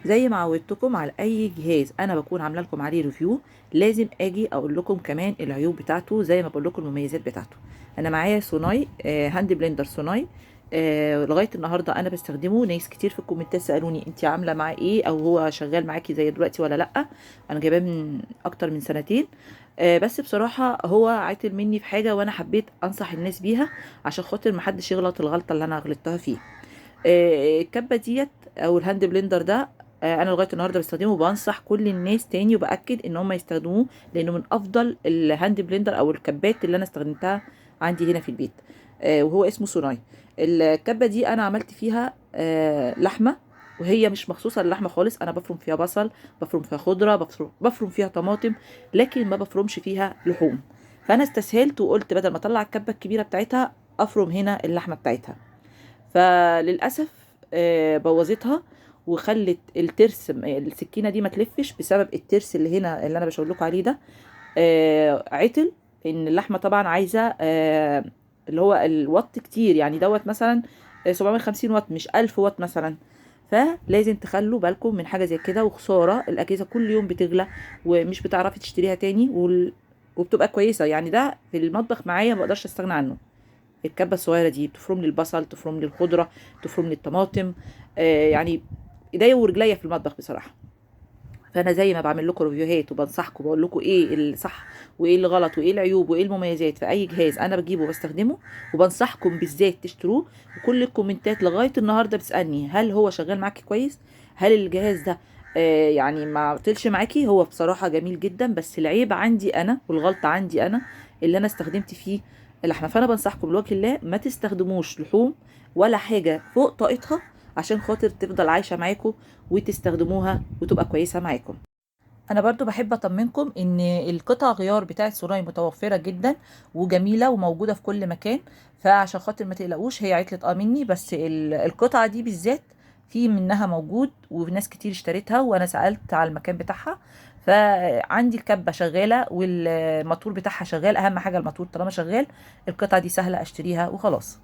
زي ما عودتكم على اي جهاز انا بكون عامله لكم عليه ريفيو، لازم اجي اقول لكم كمان العيوب بتاعته زي ما بقول لكم المميزات بتاعته. انا معايا سوناي هاند بلندر سوناي. لغايه النهارده انا بستخدمه. ناس كتير في الكومنتات سالوني انت عامله معاه ايه، او هو شغال معاكي زي دلوقتي ولا لا. انا جايباه من اكتر من سنتين. بس بصراحه هو عاتل مني في حاجه، وانا حبيت انصح الناس بيها عشان خاطر محدش يغلط الغلطه اللي انا غلطتها فيه. الكبه ديت او الهاند بلندر ده، انا لغايه النهارده بستخدمه، وبنصح كل الناس تاني وباكد ان هم يستخدموه، لانه من افضل الهاند بلندر او الكبات اللي انا استخدمتها عندي هنا في البيت. وهو اسمه سوناي. الكبه دي انا عملت فيها لحمه، وهي مش مخصوصه للحمه خالص. انا بفرم فيها بصل، بفرم فيها خضره، بفرم فيها طماطم، لكن ما بفرمش فيها لحوم. فانا استسهلت وقلت بدل ما اطلع الكبه الكبيره بتاعتها افرم هنا اللحمه بتاعتها. فللاسف بوظتها، وخلت الترس السكينه دي ما تلفش بسبب الترس اللي هنا اللي انا بشاور لكم عليه ده. عتل. ان اللحمه طبعا عايزه اللي هو الوات كتير، يعني دوت مثلا 750 واط مش 1000 واط مثلا. فلازم تخلوا بالكم من حاجه زي كده. وخساره الاجهزه كل يوم بتغلى ومش بتعرفي تشتريها تاني وبتبقى كويسه. يعني ده في المطبخ معايا ما بقدرش استغنى عنه. الكبه الصغيره دي بتفرم لي البصل، تفرم لي الخضره، تفرم لي الطماطم. يعني ايديا ورجليا في المطبخ بصراحه. فانا زي ما بعمل لكم ريفيوهات وبنصحكم بقول لكم ايه الصح وايه الغلط وايه العيوب وايه المميزات في اي جهاز انا بجيبه وبستخدمه، وبنصحكم بالذات تشتروه. وكل الكومنتات لغايه النهارده بتسالني هل هو شغال معاكي كويس، هل الجهاز ده يعني ما عطلش معاكي. هو بصراحه جميل جدا، بس العيب عندي انا والغلطه عندي انا اللي انا استخدمت فيه اللحمه. فانا بنصحكم لوجه الله ما تستخدموش لحوم ولا حاجه فوق طاقتها، عشان خاطر تفضل عايشه معاكم وتستخدموها وتبقى كويسه معاكم. انا برضو بحب اطمنكم ان القطع غيار بتاعه سوراي متوفره جدا وجميله وموجوده في كل مكان. فعشان خاطر ما تقلقوش، هي عطلت مني، بس القطعه دي بالذات في منها موجود وناس كتير اشتريتها، وانا سالت على المكان بتاعها. فعندي الكبه شغاله والموتور بتاعها شغال. اهم حاجه الموتور طالما شغال القطعه دي سهله اشتريها وخلاص.